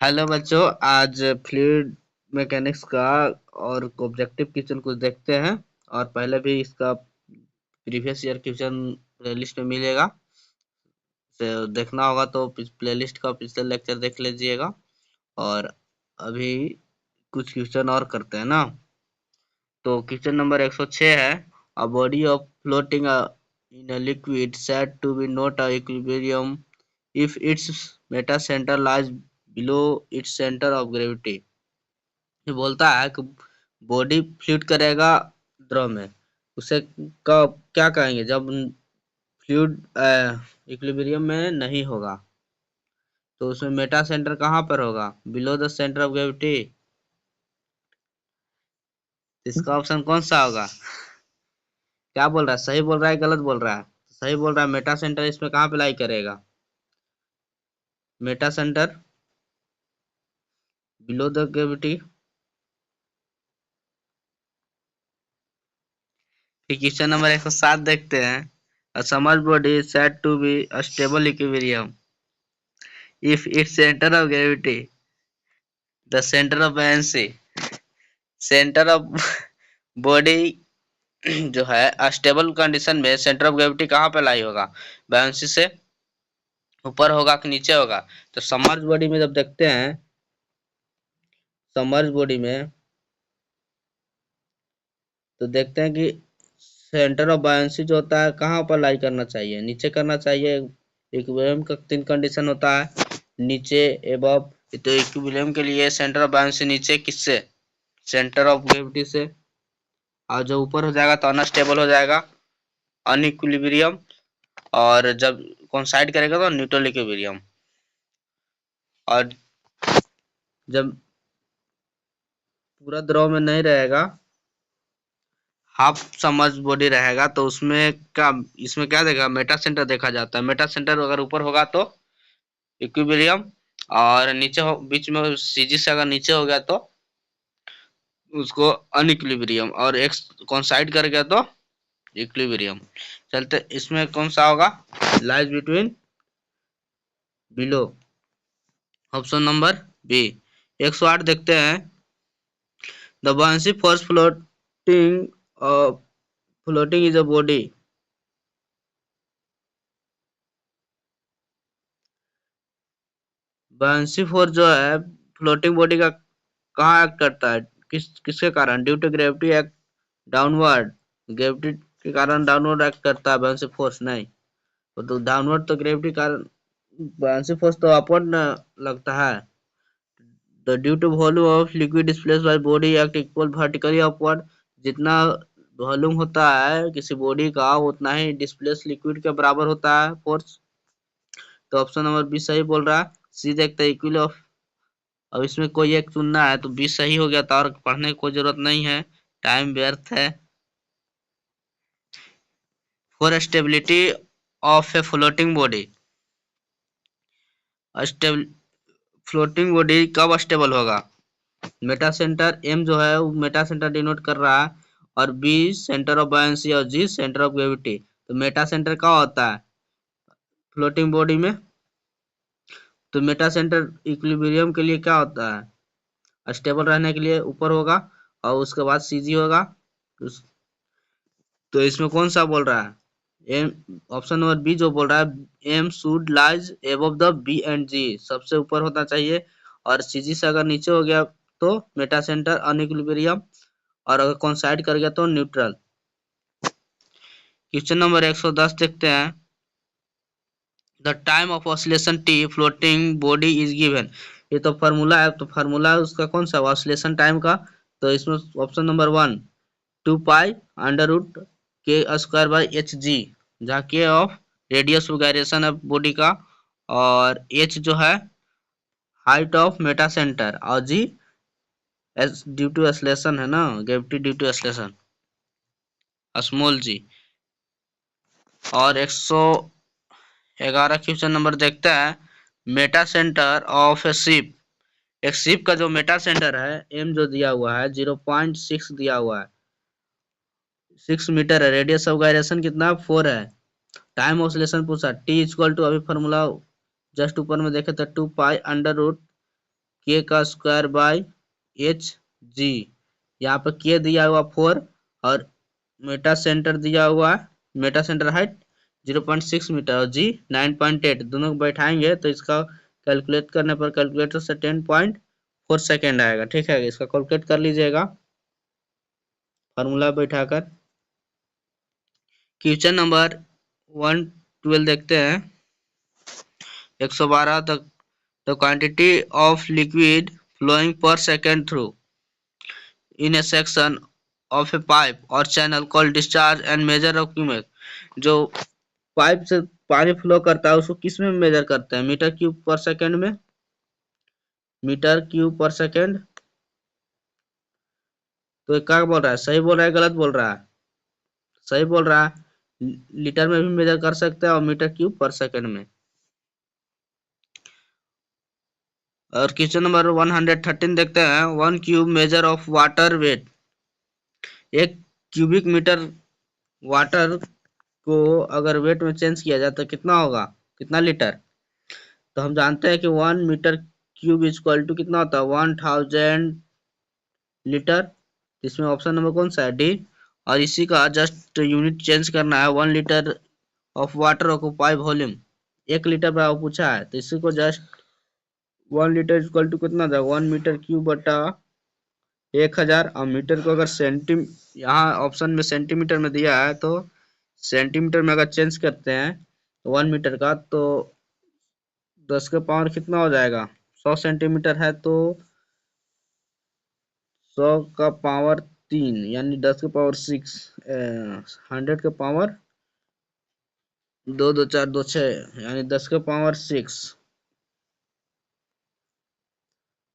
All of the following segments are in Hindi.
हेलो बच्चों, आज फ्लूइड मैकेनिक्स का और ऑब्जेक्टिव क्वेश्चन कुछ देखते हैं। और पहले भी इसका प्रीवियस ईयर क्वेश्चन प्लेलिस्ट में मिलेगा। तो देखना होगा तो प्लेलिस्ट का पिछले लेक्चर देख लीजिएगा। और अभी कुछ क्वेश्चन और करते हैं ना। तो क्वेश्चन नंबर 106 है। A body of floating in a liquid said to be not a equilibrium if its meta center lies below its center of gravity। ये बोलता है कि बॉडी फ्लूट करेगा द्रव में, उसे कब क्या कहेंगे जब फ्लूइड इक्विलिब्रियम में नहीं होगा। तो उसमें मेटा सेंटर कहाँ पर होगा? Below the centre of gravity. इसका ऑप्शन कौन सा होगा? क्या बोल रहा है, सही बोल रहा है गलत बोल रहा है? सही बोल रहा है। मेटा सेंटर इसमें कहाँ पे लाई करेगा? Meta centre below the gravity. फिर क्वेश्चन नंबर 107 देखते हैं। A submerged body is said to be a stable equilibrium if its center of gravity, the center of buoyancy, centre of body जो है अस्टेबल कंडीशन में सेंटर ऑफ ग्रेविटी कहाँ पे लाई होगा? buoyancy से ऊपर होगा कि नीचे होगा? तो सबमर्ज बॉडी में जब देखते हैं, सबमर्ज बॉडी में तो देखते हैं कि सेंटर ऑफ बायंसी जो होता है कहाँ पर लाई करना चाहिए? नीचे करना चाहिए। इक्विलिब्रियम का तीन कंडीशन होता है, नीचे, एबव। तो इक्विलिब्रियम के लिए सेंटर ऑफ बायंसी नीचे किससे? सेंटर ऑफ ग्रेविटी से। और जो ऊपर हो जाएगा तो अनस्टेबल हो जाएगा, अनइक्विलिब्रियम। और जब कोइंसाइड करेगा तो न्यूट्रल इक्विलिब्रियम। और जब पूरा द्रव में नहीं रहेगा, हाफ सबमर्ज बॉडी रहेगा, तो उसमें क्या, इसमें क्या देखा? मेटा सेंटर देखा जाता है। मेटा सेंटर अगर ऊपर होगा तो इक्विलिब्रियम, और नीचे हो, बीच में सीजी से अगर नीचे हो गया तो उसको अनइक्विलिब्रियम, और एक्स कोइंसाइड कर गया तो इक्विलिब्रियम। चलते इसमें कौन सा होगा? Lies between below, option number B. 108 देखते हैं। The buoyancy force floating is a body buoyancy force जो है फ्लोटिंग बॉडी का कहाँ एक्ट करता है? किसके कारण? Due to gravity act downward. Gravity के कारण डाउनवर्ड एक्ट करता है buoyancy फोर्स? नहीं। तो डाउनवर्ड तो ग्रेविटी कारण, buoyancy फोर्स तो अपवर्ड लगता है। The due to volume of liquid displaced by body act equal vertically upward। जितना वॉल्यूम होता है किसी बॉडी का उतना ही डिस्प्लेस लिक्विड के बराबर होता है फोर्स। तो ऑप्शन नंबर बी सही बोल रहा है। सी देखते हैं इक्वल ऑफ। अब इसमें कोई एक चुनना है तो बी सही हो गया था, और पढ़ने की कोई जरूरत नहीं है, टाइम व्यर्थ है। For stability of a floating body, floating body कब स्टेबल होगा? मेटा सेंटर एम जो है वो मेटा सेंटर डिनोट कर रहा है, और बी सेंटर ऑफ बायंसी, और जी सेंटर ऑफ ग्रेविटी। तो मेटा सेंटर क्या होता है फ्लोटिंग बॉडी में? तो मेटा सेंटर इक्विलिब्रियम के लिए क्या होता है? स्टेबल रहने के लिए ऊपर होगा, और उसके बाद सीजी होगा। तो इसमें कौन सा बोल रहा है? एम, ऑप्शन नंबर बी जो बोल रहा है M should lies above the B and G, सबसे ऊपर होना चाहिए। और सीजी से अगर नीचे हो गया तो मेटा सेंटर अनइक्विलिब्रियम, और अगर कोइंसाइड कर गया तो न्यूट्रल। क्वेश्चन नंबर 110 देखते हैं। The time of oscillation T floating body is given. ये तो फार्मूला है, तो फार्मूला है उसका कौन सा? ऑसिलेशन टाइम का। तो इसमें option number 1 2 pi under root k square by h g, जहाँ k of radius of gyration है बॉडी का, और एच जो है हाइट ऑफ मेटा सेंटर, और G S due to acceleration है ना, gravity due to acceleration, small G. और 111 क्वेश्चन नंबर देखते हैं। Meta center of a ship, एक शिप का जो मेटा सेंटर है एम जो दिया हुआ है 0.6 दिया हुआ है, 6 मीटर है। रेडियस ऑफ गायरेशन कितना? 4 है। टाइम ऑसिलेशन पूछा, टी इक्वल टू, अभी फॉर्मूला जस्ट ऊपर में देखे तो 2 पाई अंडर रूट के का स्क्वायर बाय एच जी। यहाँ पे के दिया हुआ 4 और मेटा सेंटर दिया हुआ है, मेटा सेंटर हाइट 0.6 मीटर और जी 9.8, दोनों को बैठाएंगे तो इसका कैलकुलेट करने पर कैलकुलेटर से 10.4 सेकेंड आएगा। ठीक है, इसका कैलकुलेट कर लीजिएगा फार्मूला बैठाकर। क्वेश्चन नंबर 112 देखते हैं। 112 तक the quantity of liquid flowing per second through in a section of a pipe or channel called discharge and measure of qmax। जो पाइप से पानी फ्लो करता है उसको किस में मेजर करते हैं? मीटर क्यूब पर सेकंड में, मीटर क्यूब पर सेकंड। तो ये क्या बोल रहा है, सही बोल रहा है गलत बोल रहा है? सही बोल रहा है। लीटर में भी मेजर कर सकते हैं और मीटर क्यूब पर सेकंड में। और क्वेश्चन नंबर 113 देखते हैं। 1 cube measure of water weight. 1 cubic metre water को अगर वेट में चेंज किया जाए तो कितना होगा, कितना लीटर? तो हम जानते हैं कि 1 मीटर क्यूब इक्वल टू कितना होता है, 1000 लीटर। इसमें ऑप्शन नंबर कौन सा है, डी। और इसी का जस्ट यूनिट चेंज करना है, 1 litre of water occupy volume. 1 litre पर पूछा है तो इसी को जस्ट 1 लीटर इक्वल टू कितना था, 1 मीटर क्यूब बटा 1000। और मीटर को अगर यहाँ ऑप्शन में सेंटीमीटर में दिया है तो सेंटीमीटर में अगर चेंज करते हैं 1 मीटर का तो 10 का पावर कितना हो जाएगा, 100 सेंटीमीटर है तो 100 का पावर 3 यानी 10 का पावर 6, 100 का पावर 2 2 4 2 6 यानी 10 का पावर 6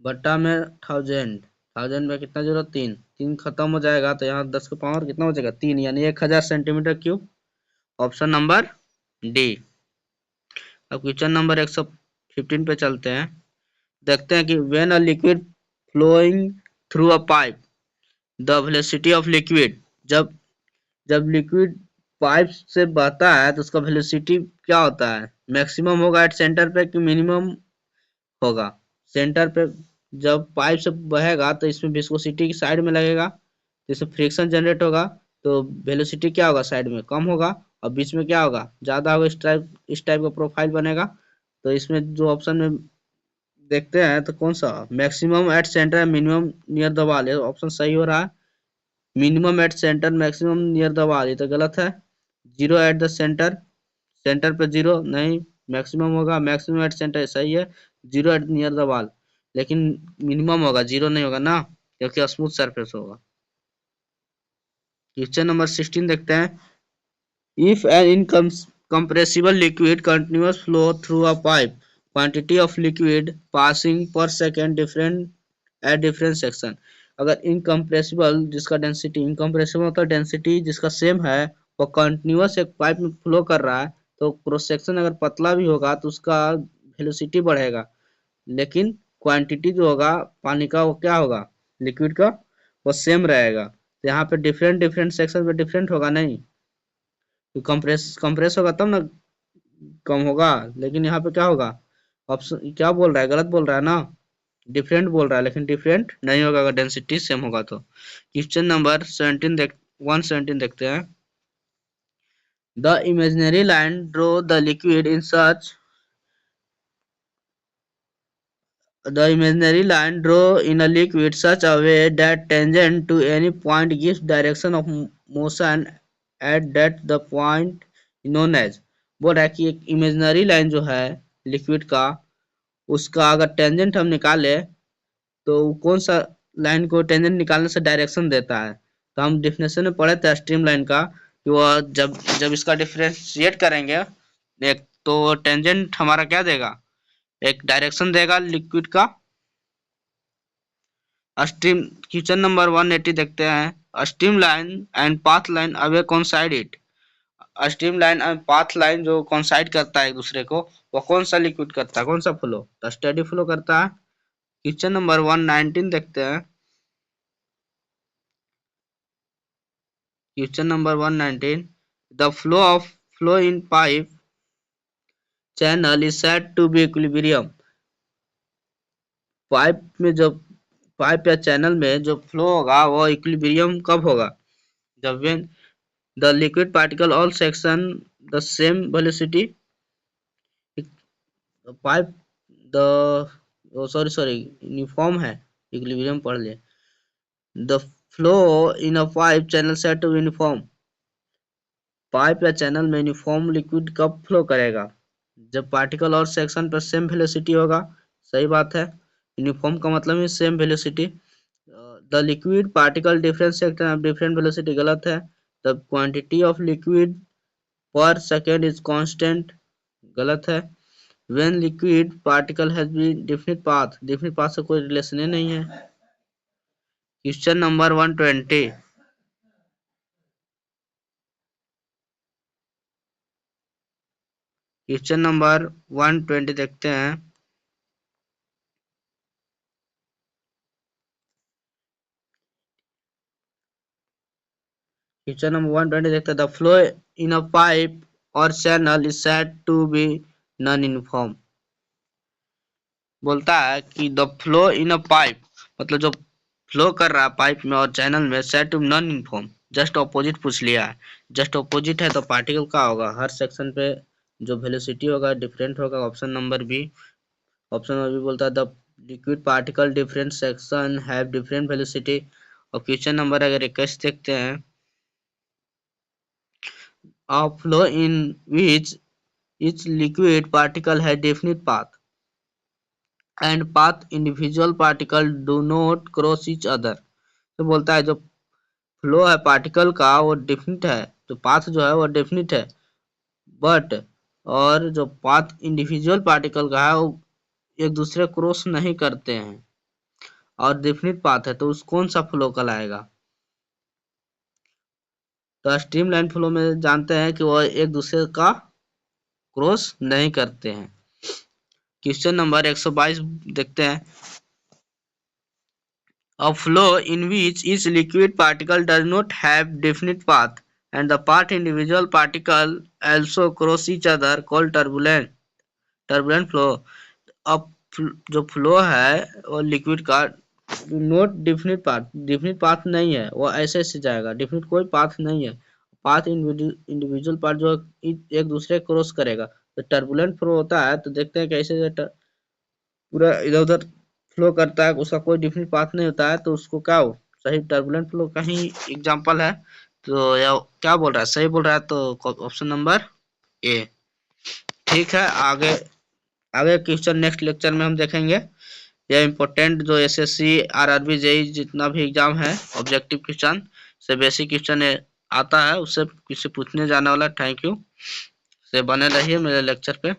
बट्टा में 1000। 1000 में कितना जरूरत, 3 3 खत्म हो जाएगा तो यहाँ 10 का पावर कितना हो जाएगा, 3 यानी 1000 centimetre cube. Option number D. अब क्वेश्चन नंबर 115 पे चलते हैं। देखते हैं कि when a liquid flowing through a pipe the velocity of liquid. जब जब लिक्विड पाइप से बहता है तो उसका वेलोसिटी क्या होता है, मैक्सिमम होगा एट सेंटर पे कि मिनिमम होगा? सेंटर पे जब पाइप से बहेगा तो इसमें विस्कोसिटी की साइड में लगेगा तो इसमें फ्रिक्शन जनरेट होगा तो वेलोसिटी क्या होगा, साइड में कम होगा। और बीच में क्या होगा, ज्यादा होगा। इस टाइप का प्रोफाइल बनेगा। तो इसमें जो ऑप्शन में देखते हैं तो कौन सा, maximum at centre minimum near the wall, option सही हो रहा है। Minimum at centre maximum near the wall, ये तो गलत है। Zero at the centre, centre पे जीरो नहीं, मैक्सिमम होगा। मैक्सिमम एट सेंटर सही है, zero at near the wall, लेकिन मिनिमम होगा, जीरो नहीं होगा ना, क्योंकि स्मूथ सरफेस होगा। क्वेश्चन नंबर 16 देखते हैं। If an incompressible liquid continuous flow through a pipe, quantity of liquid passing per second different at different section। अगर इनकम्प्रेसिबल जिसका डेंसिटी, इनकम्प्रेसिबल होता है डेंसिटी जिसका सेम है, वो कंटिन्यूअस एक पाइप में फ्लो कर रहा है तो क्रॉस सेक्शन अगर पतला भी होगा तो उसका वेलोसिटी बढ़ेगा, लेकिन क्वांटिटी जो होगा पानी का वो क्या होगा, लिक्विड का, वो सेम रहेगा। तो यहाँ पे डिफरेंट डिफरेंट सेक्शन पे डिफरेंट होगा नहीं, कंप्रेस कंप्रेस होगा तब ना कम होगा। लेकिन यहाँ पे क्या होगा, ऑप्शन क्या बोल रहा है, गलत बोल रहा है ना, डिफरेंट बोल रहा है, लेकिन डिफरेंट नहीं होगा अगर डेंसिटी सेम होगा तो। क्वेश्चन नंबर 117 देखते हैं। The imaginary line draw the liquid in such The imaginary line draw in a liquid such a way that tangent to any point gives direction of motion at that the point known as। बोल रहा है कि एक इमेजिनरी लाइन जो है लिक्विड का, उसका अगर टेंजेंट हम निकाले तो कौन सा लाइन को टेंजेंट निकालने से डायरेक्शन देता है। तो हम डिफिनेशन में पढ़े थे स्ट्रीम लाइन का कि वह जब जब इसका डिफरेंशिएट करेंगे एक तो टेंजेंट हमारा क्या देगा, एक डायरेक्शन देगा लिक्विड का। स्ट्रीम क्वेश्चन नंबर 180 देखते हैं। Stream line and path line away coincide it. Stream line and path line जो कोइंसाइड करता है एक दूसरे को, वो कौन सा लिक्विड करता है, कौन सा फ्लो, तो स्टेडी फ्लो करता है। क्वेश्चन नंबर 119 देखते हैं। Question number 119, the flow in pipe channel is said to be equilibrium। Pipe में जब पाइप या चैनल में जो फ्लो होगा वो इक्विलिब्रियम कब होगा? जब when the liquid particle all section the same velocity pipe the sorry uniform है, इक्विलिब्रियम पढ़ लिए। The flow in a pipe channel set to uniform, pipe या चैनल में यूनिफॉर्म लिक्विड कब फ्लो करेगा? जब पार्टिकल और सेक्शन पर सेम वेलोसिटी होगा। सही बात है, यूनिफॉर्म का मतलब है same velocity. The liquid particle different section of different velocity, गलत है। The quantity of liquid per second is constant, गलत है। When liquid particle has been definite path से कोई रिलेशन ही नहीं है। क्वेश्चन नंबर 120, क्वेश्चन नंबर 120 देखते हैं। क्वेश्चन नंबर 120 देखते हैं। The flow in a pipe और channel is said to be non uniform. बोलता है कि the flow in a pipe, मतलब जो फ्लो कर रहा है पाइप में और चैनल में, said to non uniform, just opposite पूछ लिया है। जस्ट ऑपोजिट है तो पार्टिकल का होगा, हर सेक्शन पे जो वेलोसिटी होगा डिफरेंट होगा। Option number B, option number B बोलता है the liquid particle different section have different velocity. और क्वेश्चन नंबर अगर 21 देखते हैं। A flow in which each liquid particle has definite path and path individual particle do not cross each other। तो बोलता है जो फ्लो है पार्टिकल का वो डेफिनिट है, तो पाथ जो है वो डेफिनिट है, बट और जो पाथ इंडिविजुअल पार्टिकल का है वो एक दूसरे क्रॉस नहीं करते हैं और डेफिनिट पाथ है, तो उस कौन सा फ्लो कहलाएगा? तो स्ट्रीमलाइन फ्लो में जानते हैं कि वो एक दूसरे का क्रॉस नहीं करते हैं। क्वेश्चन नंबर 122 देखते हैं। A flow in which each liquid particle does not have definite path and the path individual particle also cross each other called turbulent flow। अब जो फ्लो है वो लिक्विड का नोट डिफिनिट पाथ नहीं है, वो ऐसे ऐसे जाएगा, डिफिनिट कोई पाथ नहीं है। पाथ इंडिविजुअल पार्ट जो एक दूसरे क्रॉस करेगा, तो टर्बुलेंट फ्लो होता है। तो देखते हैं कैसे पूरा इधर उधर फ्लो करता है, उसका कोई डिफिनिट पाथ नहीं होता है, तो उसको क्या हो, सही टर्बुलेंट फ्लो का ही एग्जांपल है। तो या क्या बोल रहा है, सही बोल रहा है, तो ऑप्शन नंबर ए। ठीक है, आगे आगे क्वेश्चन नेक्स्ट लेक्चर में हम देखेंगे। यह इम्पोर्टेंट जो एसएससी आरआरबी जेई जितना भी एग्जाम है, ऑब्जेक्टिव क्वेश्चन से बेसिक क्वेश्चन आता है, उससे किसी पूछने जाने वाला। थैंक यू, से बने रहिए मेरे लेक्चर पे।